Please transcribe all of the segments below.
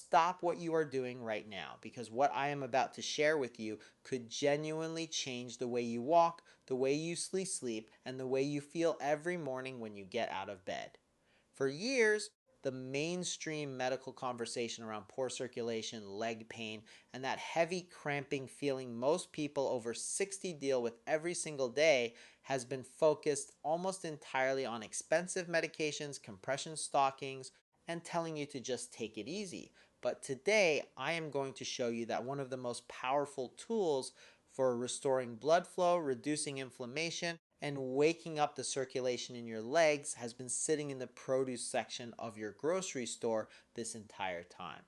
stop what you are doing right now, because what I am about to share with you could genuinely change the way you walk, the way you sleep, and the way you feel every morning when you get out of bed. For years, the mainstream medical conversation around poor circulation, leg pain, and that heavy cramping feeling most people over 60 deal with every single day has been focused almost entirely on expensive medications, compression stockings, and telling you to just take it easy. But today, I am going to show you that one of the most powerful tools for restoring blood flow, reducing inflammation, and waking up the circulation in your legs has been sitting in the produce section of your grocery store this entire time.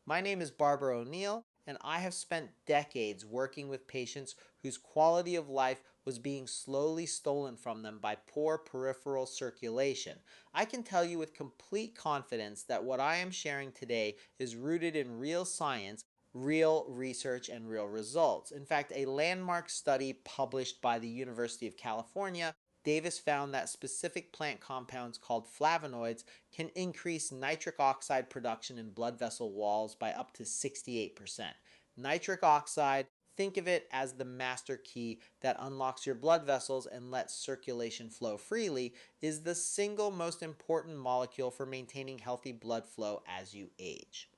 My name is Barbara O'Neill, and I have spent decades working with patients whose quality of life was being slowly stolen from them by poor peripheral circulation. I can tell you with complete confidence that what I am sharing today is rooted in real science, real research, and real results. In fact, a landmark study published by the University of California, Davis found that specific plant compounds called flavonoids can increase nitric oxide production in blood vessel walls by up to 68%. Nitric oxide, think of it as the master key that unlocks your blood vessels and lets circulation flow freely, is the single most important molecule for maintaining healthy blood flow as you age.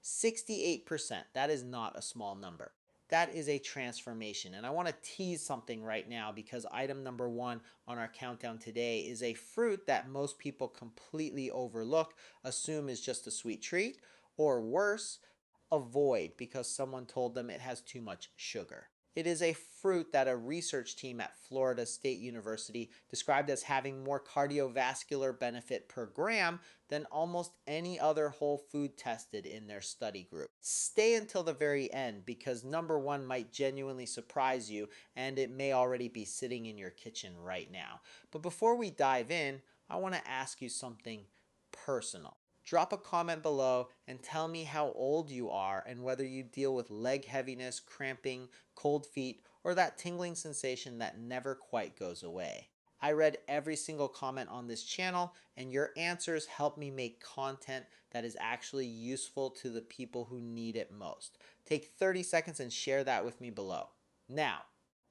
68%, that is not a small number. That is a transformation. And I want to tease something right now, because item number one on our countdown today is a fruit that most people completely overlook, assume is just a sweet treat, or worse, avoid because someone told them it has too much sugar. It is a fruit that a research team at Florida State University described as having more cardiovascular benefit per gram than almost any other whole food tested in their study group. Stay until the very end, because number one might genuinely surprise you, and it may already be sitting in your kitchen right now. But before we dive in, I want to ask you something personal. Drop a comment below and tell me how old you are and whether you deal with leg heaviness, cramping, cold feet, or that tingling sensation that never quite goes away. I read every single comment on this channel, and your answers help me make content that is actually useful to the people who need it most. Take 30 seconds and share that with me below. Now,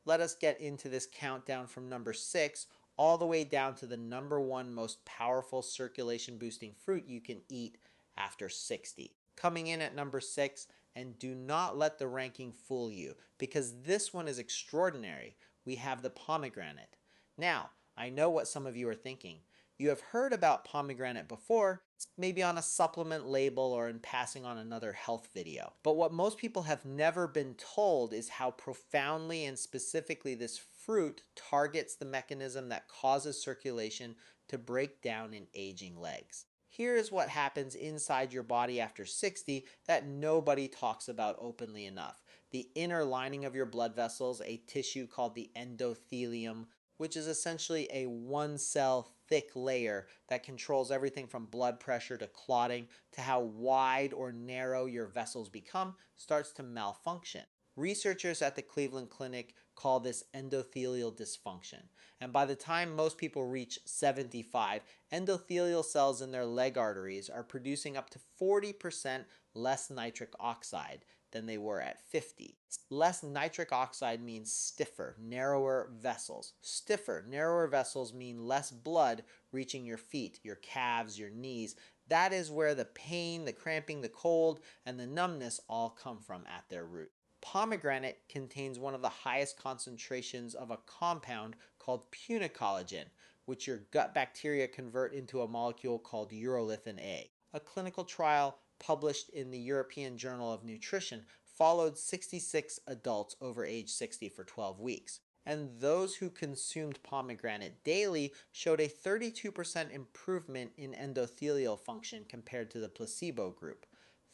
let us get into this countdown from number 6 all the way down to the number one most powerful circulation boosting fruit you can eat after 60. Coming in at number 6, and do not let the ranking fool you, because this one is extraordinary, we have the pomegranate. Now, I know what some of you are thinking. You have heard about pomegranate before, maybe on a supplement label or in passing on another health video. But what most people have never been told is how profoundly and specifically this fruit targets the mechanism that causes circulation to break down in aging legs. Here is what happens inside your body after 60 that nobody talks about openly enough. The inner lining of your blood vessels, a tissue called the endothelium, which is essentially a one-cell thick layer that controls everything from blood pressure to clotting to how wide or narrow your vessels become, starts to malfunction. Researchers at the Cleveland Clinic call this endothelial dysfunction. And by the time most people reach 75, endothelial cells in their leg arteries are producing up to 40% less nitric oxide than they were at 50. Less nitric oxide means stiffer, narrower vessels. Stiffer, narrower vessels mean less blood reaching your feet, your calves, your knees. That is where the pain, the cramping, the cold, and the numbness all come from at their root. Pomegranate contains one of the highest concentrations of a compound called punycollagen, which your gut bacteria convert into a molecule called urolithin A. A clinical trial published in the European Journal of Nutrition followed 66 adults over age 60 for 12 weeks. And those who consumed pomegranate daily showed a 32% improvement in endothelial function compared to the placebo group.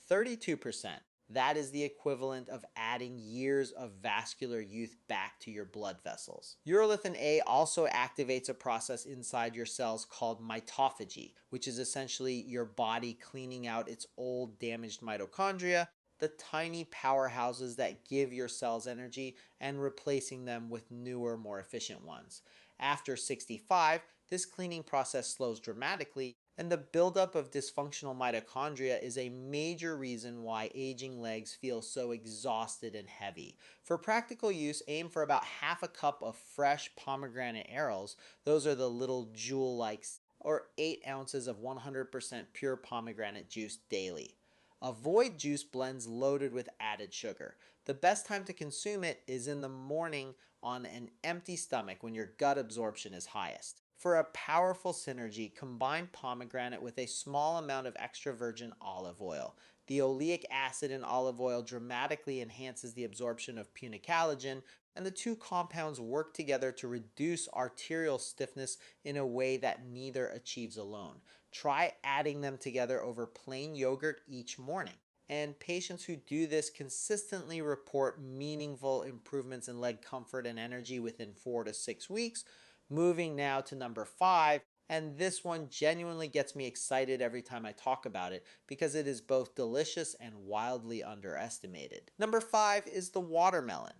32%. That is the equivalent of adding years of vascular youth back to your blood vessels. Urolithin A also activates a process inside your cells called mitophagy, which is essentially your body cleaning out its old damaged mitochondria, the tiny powerhouses that give your cells energy, and replacing them with newer, more efficient ones. After 65, this cleaning process slows dramatically, And the buildup of dysfunctional mitochondria is a major reason why aging legs feel so exhausted and heavy. For practical use, aim for about half a cup of fresh pomegranate arils. Those are the little jewel like, or 8 ounces of 100% pure pomegranate juice daily. Avoid juice blends loaded with added sugar. The best time to consume it is in the morning on an empty stomach when your gut absorption is highest. For a powerful synergy, combine pomegranate with a small amount of extra virgin olive oil. The oleic acid in olive oil dramatically enhances the absorption of punicalagin, and the two compounds work together to reduce arterial stiffness in a way that neither achieves alone. Try adding them together over plain yogurt each morning. And patients who do this consistently report meaningful improvements in leg comfort and energy within 4 to 6 weeks. Moving now to number 5, and this one genuinely gets me excited every time I talk about it because it is both delicious and wildly underestimated. Number 5 is the watermelon.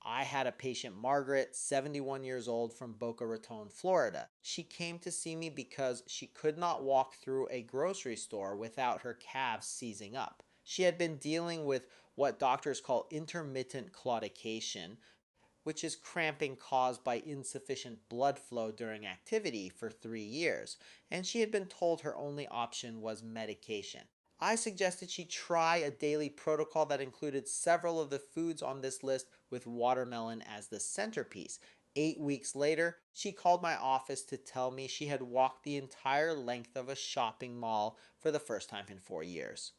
I had a patient, Margaret, 71 years old, from Boca Raton, Florida. She came to see me because she could not walk through a grocery store without her calves seizing up. She had been dealing with what doctors call intermittent claudication, which is cramping caused by insufficient blood flow during activity, for 3 years, and she had been told her only option was medication. I suggested she try a daily protocol that included several of the foods on this list with watermelon as the centerpiece. 8 weeks later, she called my office to tell me she had walked the entire length of a shopping mall for the first time in 4 years.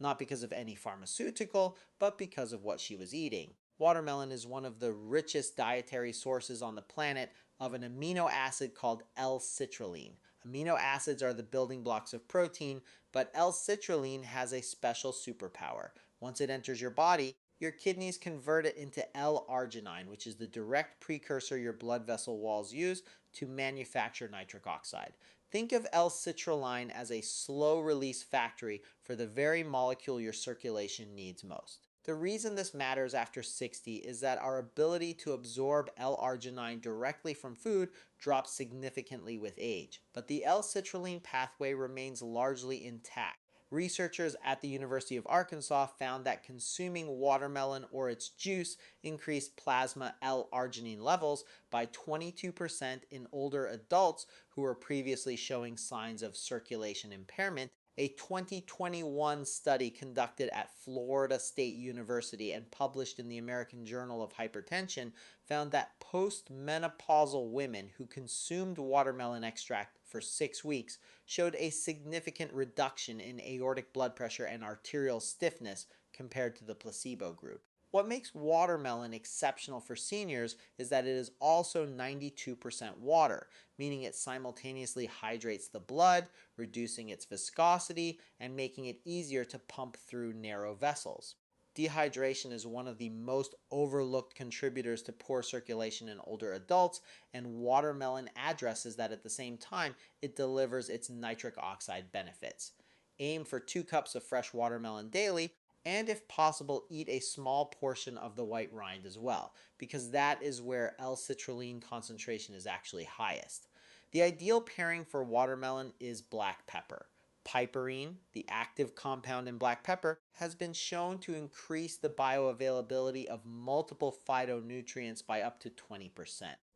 Not because of any pharmaceutical, but because of what she was eating. Watermelon is one of the richest dietary sources on the planet of an amino acid called L-citrulline. Amino acids are the building blocks of protein, but L-citrulline has a special superpower. Once it enters your body, your kidneys convert it into L-arginine, which is the direct precursor your blood vessel walls use to manufacture nitric oxide. Think of L-citrulline as a slow-release factory for the very molecule your circulation needs most. The reason this matters after 60 is that our ability to absorb L-arginine directly from food drops significantly with age, but the L-citrulline pathway remains largely intact. Researchers at the University of Arkansas found that consuming watermelon or its juice increased plasma L-arginine levels by 22% in older adults who were previously showing signs of circulation impairment. A 2021 study conducted at Florida State University and published in the American Journal of Hypertension found that postmenopausal women who consumed watermelon extract for 6 weeks showed a significant reduction in aortic blood pressure and arterial stiffness compared to the placebo group. What makes watermelon exceptional for seniors is that it is also 92% water, meaning it simultaneously hydrates the blood, reducing its viscosity, and making it easier to pump through narrow vessels. Dehydration is one of the most overlooked contributors to poor circulation in older adults, and watermelon addresses that at the same time it delivers its nitric oxide benefits. Aim for 2 cups of fresh watermelon daily, and if possible, eat a small portion of the white rind as well, because that is where L-citrulline concentration is actually highest. The ideal pairing for watermelon is black pepper. Piperine, the active compound in black pepper, has been shown to increase the bioavailability of multiple phytonutrients by up to 20%.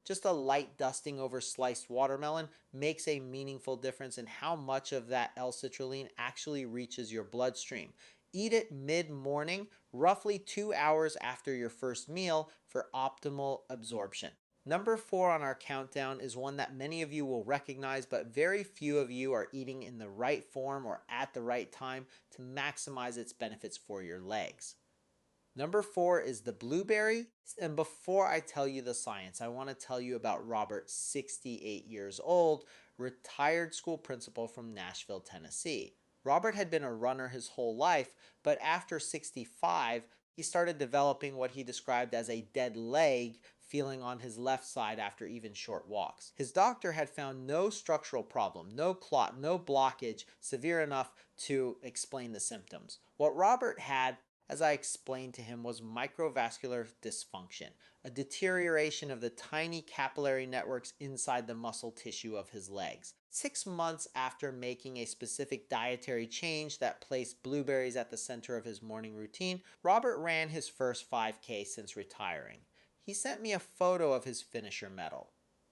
Just a light dusting over sliced watermelon makes a meaningful difference in how much of that L-citrulline actually reaches your bloodstream. Eat it mid-morning, roughly 2 hours after your first meal, for optimal absorption. Number 4 on our countdown is one that many of you will recognize, but very few of you are eating in the right form or at the right time to maximize its benefits for your legs. Number 4 is the blueberry. And before I tell you the science, I want to tell you about Robert, 68 years old, retired school principal from Nashville, Tennessee. Robert had been a runner his whole life, but after 65, he started developing what he described as a dead leg feeling on his left side after even short walks. His doctor had found no structural problem, no clot, no blockage severe enough to explain the symptoms. What Robert had, as I explained to him, was microvascular dysfunction, a deterioration of the tiny capillary networks inside the muscle tissue of his legs. 6 months after making a specific dietary change that placed blueberries at the center of his morning routine, Robert ran his first 5K since retiring. He sent me a photo of his finisher medal.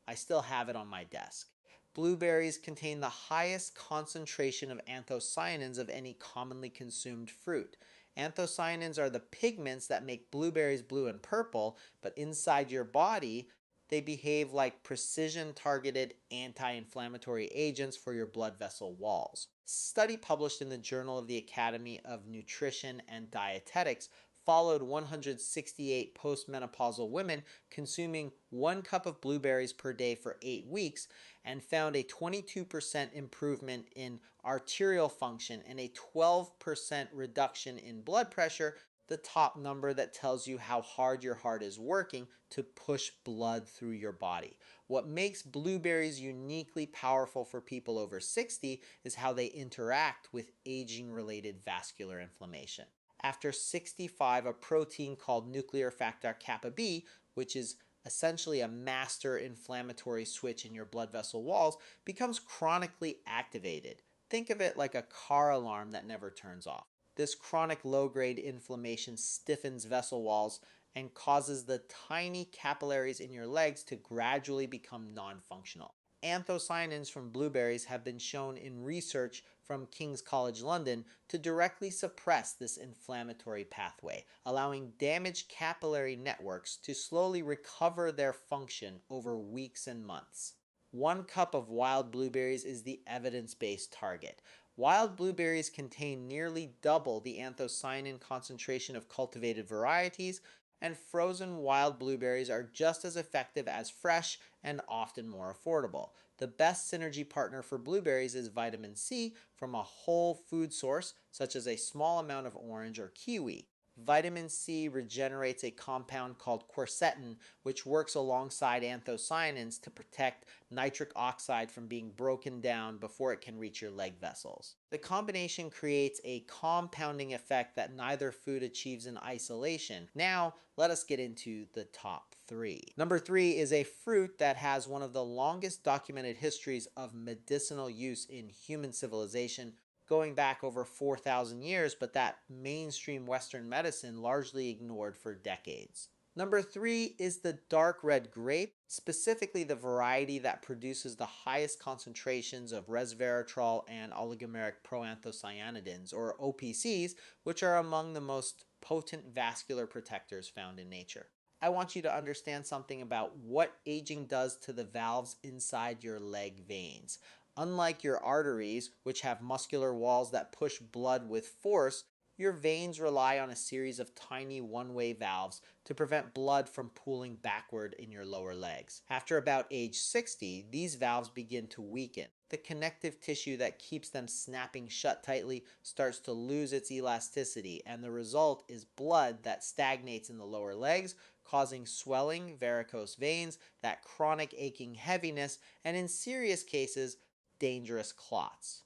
I still have it on my desk. Blueberries contain the highest concentration of anthocyanins of any commonly consumed fruit. Anthocyanins are the pigments that make blueberries blue and purple, but inside your body, they behave like precision targeted anti inflammatory agents for your blood vessel walls. A study published in the Journal of the Academy of Nutrition and Dietetics followed 168 postmenopausal women consuming 1 cup of blueberries per day for 8 weeks and found a 22% improvement in arterial function and a 12% reduction in blood pressure, the top number that tells you how hard your heart is working to push blood through your body. What makes blueberries uniquely powerful for people over 60 is how they interact with aging-related vascular inflammation. After 65, a protein called nuclear factor kappa B, which is essentially a master inflammatory switch in your blood vessel walls, becomes chronically activated. Think of it like a car alarm that never turns off. This chronic low-grade inflammation stiffens vessel walls and causes the tiny capillaries in your legs to gradually become non-functional. Anthocyanins from blueberries have been shown in research from King's College London to directly suppress this inflammatory pathway, allowing damaged capillary networks to slowly recover their function over weeks and months. 1 cup of wild blueberries is the evidence-based target. Wild blueberries contain nearly double the anthocyanin concentration of cultivated varieties, and frozen wild blueberries are just as effective as fresh and often more affordable. The best synergy partner for blueberries is vitamin C from a whole food source, such as a small amount of orange or kiwi. Vitamin C regenerates a compound called quercetin, which works alongside anthocyanins to protect nitric oxide from being broken down before it can reach your leg vessels. The combination creates a compounding effect that neither food achieves in isolation. Now, let us get into the top 3. Number 3 is a fruit that has one of the longest documented histories of medicinal use in human civilization, going back over 4,000 years, but that mainstream Western medicine largely ignored for decades. Number 3 is the dark red grape, specifically the variety that produces the highest concentrations of resveratrol and oligomeric proanthocyanidins, or OPCs, which are among the most potent vascular protectors found in nature. I want you to understand something about what aging does to the valves inside your leg veins. Unlike your arteries, which have muscular walls that push blood with force, your veins rely on a series of tiny one-way valves to prevent blood from pooling backward in your lower legs. After about age 60, these valves begin to weaken. The connective tissue that keeps them snapping shut tightly starts to lose its elasticity, and the result is blood that stagnates in the lower legs, causing swelling, varicose veins, that chronic aching heaviness, and in serious cases, dangerous clots.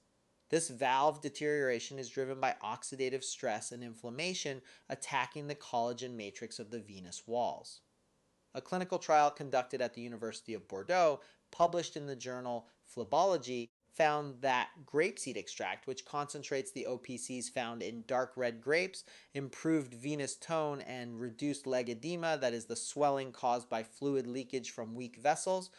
This valve deterioration is driven by oxidative stress and inflammation attacking the collagen matrix of the venous walls. A clinical trial conducted at the University of Bordeaux, published in the journal Phlebology, found that grapeseed extract, which concentrates the OPCs found in dark red grapes, improved venous tone and reduced leg edema, that is the swelling caused by fluid leakage from weak vessels,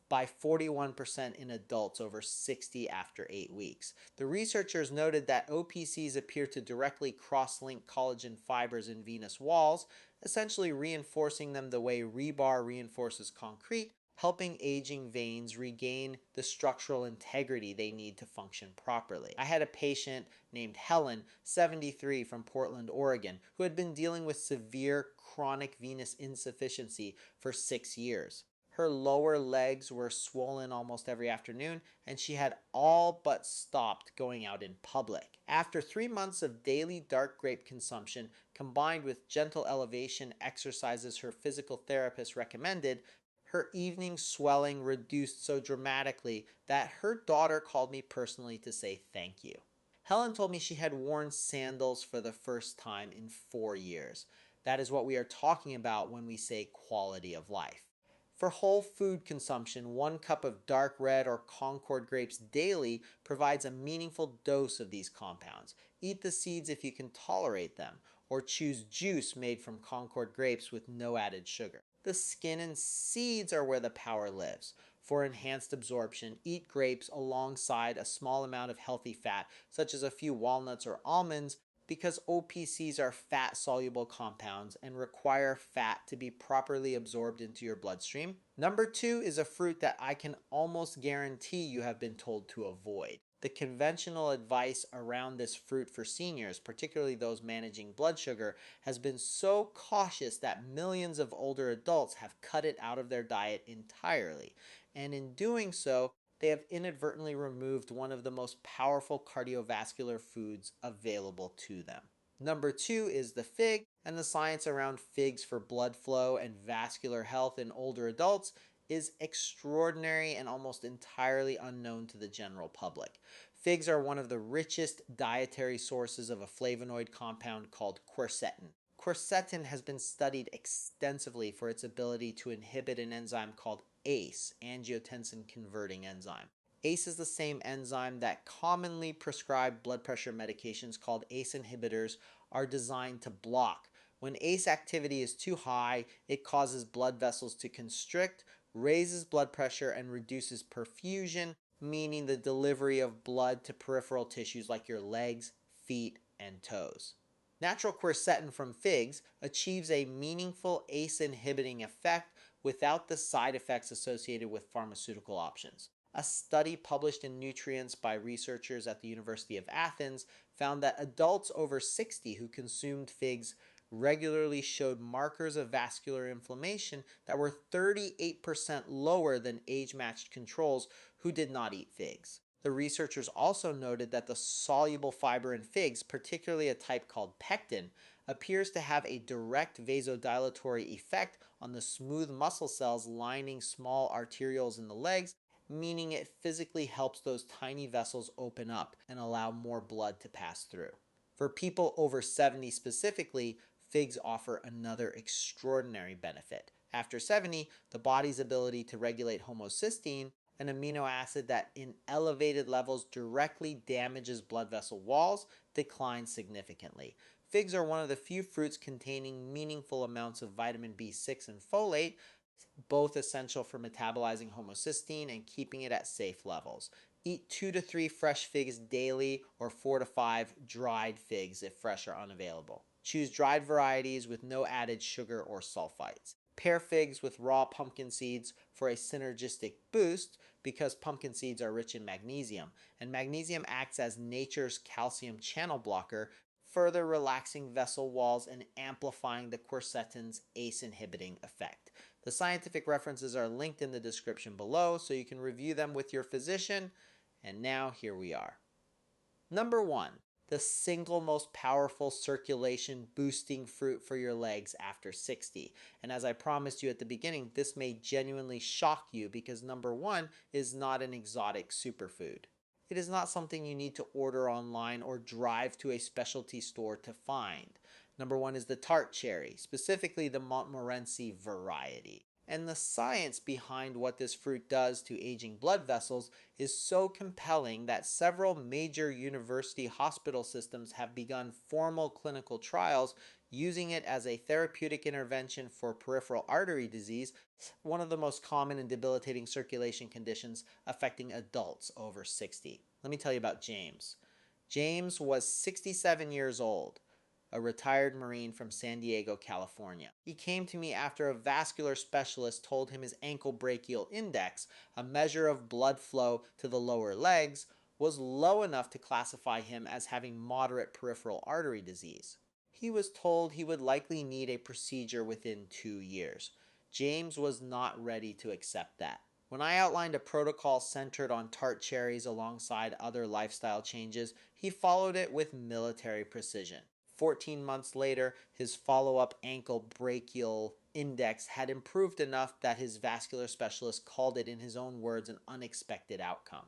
by 41% in adults over 60 after 8 weeks. The researchers noted that OPCs appear to directly cross-link collagen fibers in venous walls, essentially reinforcing them the way rebar reinforces concrete, helping aging veins regain the structural integrity they need to function properly. I had a patient named Helen, 73, from Portland, Oregon, who had been dealing with severe chronic venous insufficiency for 6 years. Her lower legs were swollen almost every afternoon, and she had all but stopped going out in public. After 3 months of daily dark grape consumption, combined with gentle elevation exercises her physical therapist recommended, her evening swelling reduced so dramatically that her daughter called me personally to say thank you. Helen told me she had worn sandals for the first time in 4 years. That is what we are talking about when we say quality of life. For whole food consumption, 1 cup of dark red or Concord grapes daily provides a meaningful dose of these compounds. Eat the seeds if you can tolerate them, or choose juice made from Concord grapes with no added sugar. The skin and seeds are where the power lives. For enhanced absorption, eat grapes alongside a small amount of healthy fat, such as a few walnuts or almonds, because OPCs are fat soluble compounds and require fat to be properly absorbed into your bloodstream. Number 2 is a fruit that I can almost guarantee you have been told to avoid. The conventional advice around this fruit for seniors, particularly those managing blood sugar, has been so cautious that millions of older adults have cut it out of their diet entirely. And in doing so, they have inadvertently removed one of the most powerful cardiovascular foods available to them. Number 2 is the fig, and the science around figs for blood flow and vascular health in older adults is extraordinary and almost entirely unknown to the general public. Figs are one of the richest dietary sources of a flavonoid compound called quercetin. Quercetin has been studied extensively for its ability to inhibit an enzyme called ACE, angiotensin converting enzyme. ACE is the same enzyme that commonly prescribed blood pressure medications called ACE inhibitors are designed to block. When ACE activity is too high, it causes blood vessels to constrict, raises blood pressure, and reduces perfusion, meaning the delivery of blood to peripheral tissues like your legs, feet, and toes. Natural quercetin from figs achieves a meaningful ACE inhibiting effect without the side effects associated with pharmaceutical options. A study published in Nutrients by researchers at the University of Athens found that adults over 60 who consumed figs regularly showed markers of vascular inflammation that were 38% lower than age-matched controls who did not eat figs. The researchers also noted that the soluble fiber in figs, particularly a type called pectin, appears to have a direct vasodilatory effect on the smooth muscle cells lining small arterioles in the legs, meaning it physically helps those tiny vessels open up and allow more blood to pass through. For people over 70 specifically, figs offer another extraordinary benefit. After 70, the body's ability to regulate homocysteine, an amino acid that in elevated levels directly damages blood vessel walls, declines significantly. Figs are one of the few fruits containing meaningful amounts of vitamin B6 and folate, both essential for metabolizing homocysteine and keeping it at safe levels. Eat 2 to 3 fresh figs daily or 4 to 5 dried figs if fresh are unavailable. Choose dried varieties with no added sugar or sulfites. Pair figs with raw pumpkin seeds for a synergistic boost because pumpkin seeds are rich in magnesium, and magnesium acts as nature's calcium channel blocker, further relaxing vessel walls and amplifying the quercetin's ACE inhibiting effect. The scientific references are linked in the description below so you can review them with your physician. And now here we are. Number 1, the single most powerful circulation boosting fruit for your legs after 60. And as I promised you at the beginning, this may genuinely shock you because number 1 is not an exotic superfood. It is not something you need to order online or drive to a specialty store to find. Number 1 is the tart cherry, specifically the Montmorency variety. And the science behind what this fruit does to aging blood vessels is so compelling that several major university hospital systems have begun formal clinical trials using it as a therapeutic intervention for peripheral artery disease, one of the most common and debilitating circulation conditions affecting adults over 60. Let me tell you about James. James was 67 years old, a retired Marine from San Diego, California. He came to me after a vascular specialist told him his ankle brachial index, a measure of blood flow to the lower legs, was low enough to classify him as having moderate peripheral artery disease. He was told he would likely need a procedure within 2 years. James was not ready to accept that. When I outlined a protocol centered on tart cherries alongside other lifestyle changes, he followed it with military precision. 14 months later, his follow-up ankle brachial index had improved enough that his vascular specialist called it, in his own words, an unexpected outcome.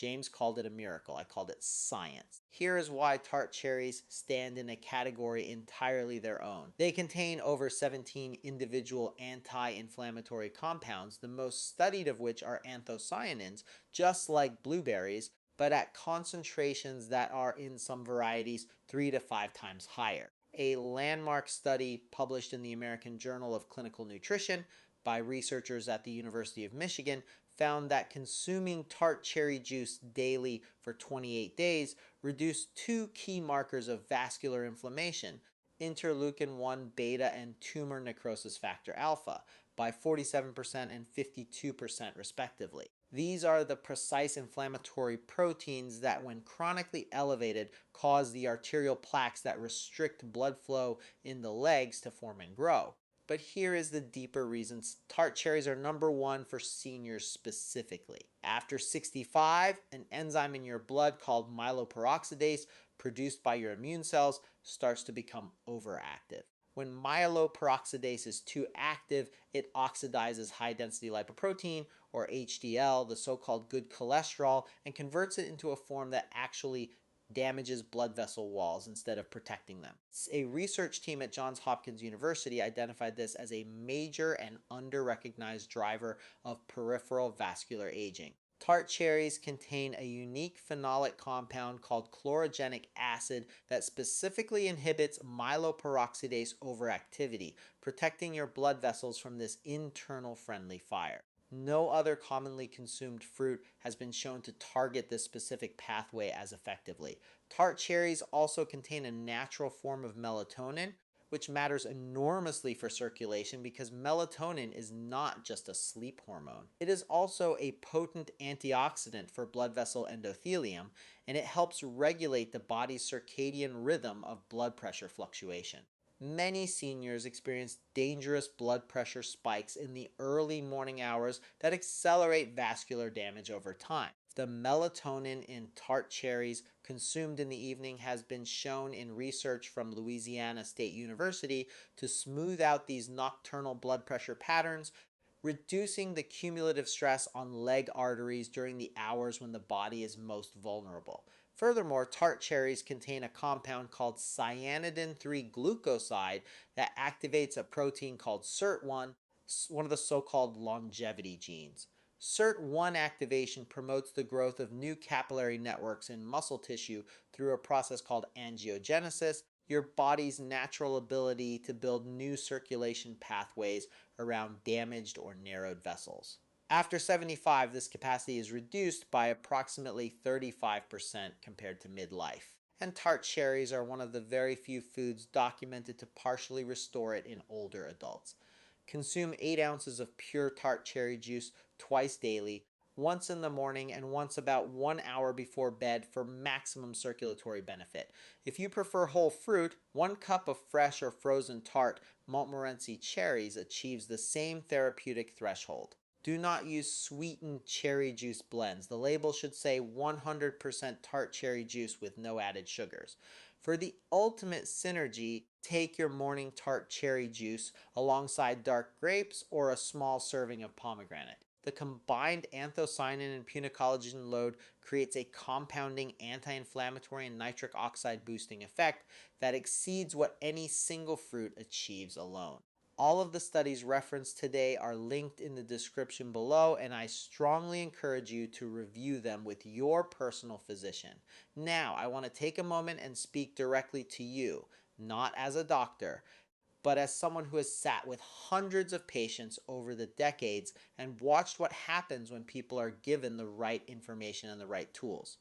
James called it a miracle. I called it science. Here is why tart cherries stand in a category entirely their own. They contain over 17 individual anti-inflammatory compounds, the most studied of which are anthocyanins, just like blueberries, but at concentrations that are in some varieties 3 to 5 times higher. A landmark study published in the American Journal of Clinical Nutrition by researchers at the University of Michigan found that consuming tart cherry juice daily for 28 days reduced two key markers of vascular inflammation, interleukin 1 beta and tumor necrosis factor alpha, by 47% and 52% respectively. These are the precise inflammatory proteins that, when chronically elevated, cause the arterial plaques that restrict blood flow in the legs to form and grow. But here is the deeper reason tart cherries are number one for seniors specifically. After 65, an enzyme in your blood called myeloperoxidase, produced by your immune cells, starts to become overactive. When myeloperoxidase is too active, it oxidizes high density lipoprotein, or HDL, the so-called good cholesterol, and converts it into a form that actually damages blood vessel walls instead of protecting them. A research team at Johns Hopkins University identified this as a major and under-recognized driver of peripheral vascular aging. Tart cherries contain a unique phenolic compound called chlorogenic acid that specifically inhibits myeloperoxidase overactivity, protecting your blood vessels from this internal friendly fire. No other commonly consumed fruit has been shown to target this specific pathway as effectively. Tart cherries also contain a natural form of melatonin, which matters enormously for circulation because melatonin is not just a sleep hormone. It is also a potent antioxidant for blood vessel endothelium, and it helps regulate the body's circadian rhythm of blood pressure fluctuation. Many seniors experience dangerous blood pressure spikes in the early morning hours that accelerate vascular damage over time. The melatonin in tart cherries consumed in the evening has been shown in research from Louisiana State University to smooth out these nocturnal blood pressure patterns, reducing the cumulative stress on leg arteries during the hours when the body is most vulnerable. Furthermore, tart cherries contain a compound called cyanidin 3 glucoside that activates a protein called SIRT1, one of the so-called longevity genes. SIRT1 activation promotes the growth of new capillary networks in muscle tissue through a process called angiogenesis, your body's natural ability to build new circulation pathways around damaged or narrowed vessels. After 75, this capacity is reduced by approximately 35% compared to midlife. And tart cherries are one of the very few foods documented to partially restore it in older adults. Consume 8 ounces of pure tart cherry juice twice daily, once in the morning and once about 1 hour before bed for maximum circulatory benefit. If you prefer whole fruit, 1 cup of fresh or frozen tart Montmorency cherries achieves the same therapeutic threshold. Do not use sweetened cherry juice blends. The label should say 100% tart cherry juice with no added sugars. For the ultimate synergy, take your morning tart cherry juice alongside dark grapes or a small serving of pomegranate. The combined anthocyanin and punocollagen load creates a compounding anti-inflammatory and nitric oxide boosting effect that exceeds what any single fruit achieves alone. All of the studies referenced today are linked in the description below, and I strongly encourage you to review them with your personal physician. Now, I want to take a moment and speak directly to you, not as a doctor, but as someone who has sat with hundreds of patients over the decades and watched what happens when people are given the right information and the right tools.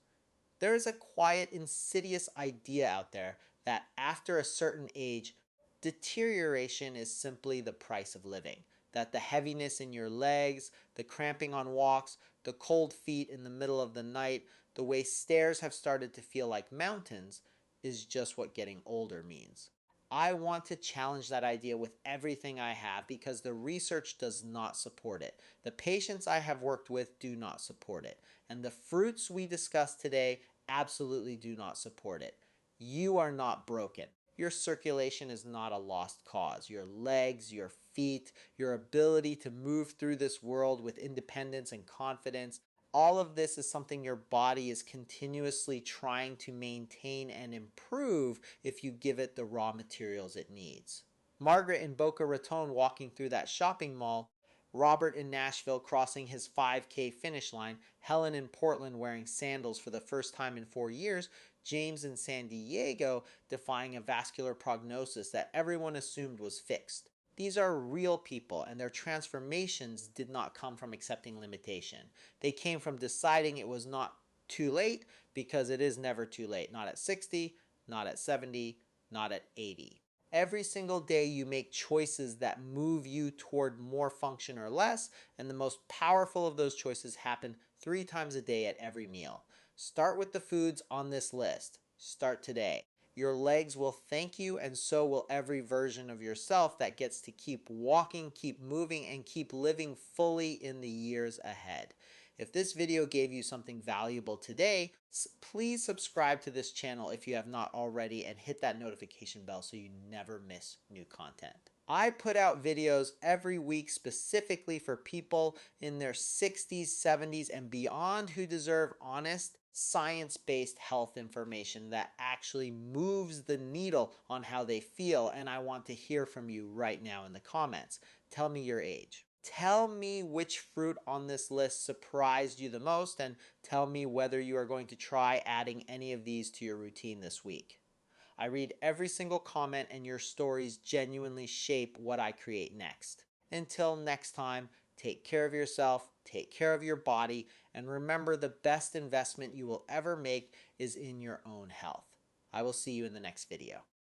There is a quiet, insidious idea out there that after a certain age, deterioration is simply the price of living. That the heaviness in your legs, the cramping on walks, the cold feet in the middle of the night, the way stairs have started to feel like mountains is just what getting older means. I want to challenge that idea with everything I have because the research does not support it. The patients I have worked with do not support it. And the fruits we discussed today absolutely do not support it. You are not broken. Your circulation is not a lost cause. Your legs, your feet, your ability to move through this world with independence and confidence, All of this is something your body is continuously trying to maintain and improve if you give it the raw materials it needs. Margaret in Boca Raton walking through that shopping mall, Robert in Nashville crossing his 5K finish line, Helen in Portland wearing sandals for the first time in 4 years, James in San Diego defying a vascular prognosis that everyone assumed was fixed. These are real people, and their transformations did not come from accepting limitation. They came from deciding it was not too late, because it is never too late. Not at 60, not at 70, not at 80. Every single day you make choices that move you toward more function or less, and the most powerful of those choices happen 3 times a day at every meal. Start with the foods on this list. Start today. Your legs will thank you, and so will every version of yourself that gets to keep walking, keep moving, and keep living fully in the years ahead. If this video gave you something valuable today, please subscribe to this channel if you have not already, and hit that notification bell so you never miss new content. I put out videos every week specifically for people in their 60s, 70s, and beyond who deserve honest, science-based health information that actually moves the needle on how they feel, and I want to hear from you right now in the comments. Tell me your age. Tell me which fruit on this list surprised you the most, and tell me whether you are going to try adding any of these to your routine this week. I read every single comment, and your stories genuinely shape what I create next. Until next time, take care of yourself, take care of your body, and remember the best investment you will ever make is in your own health. I will see you in the next video.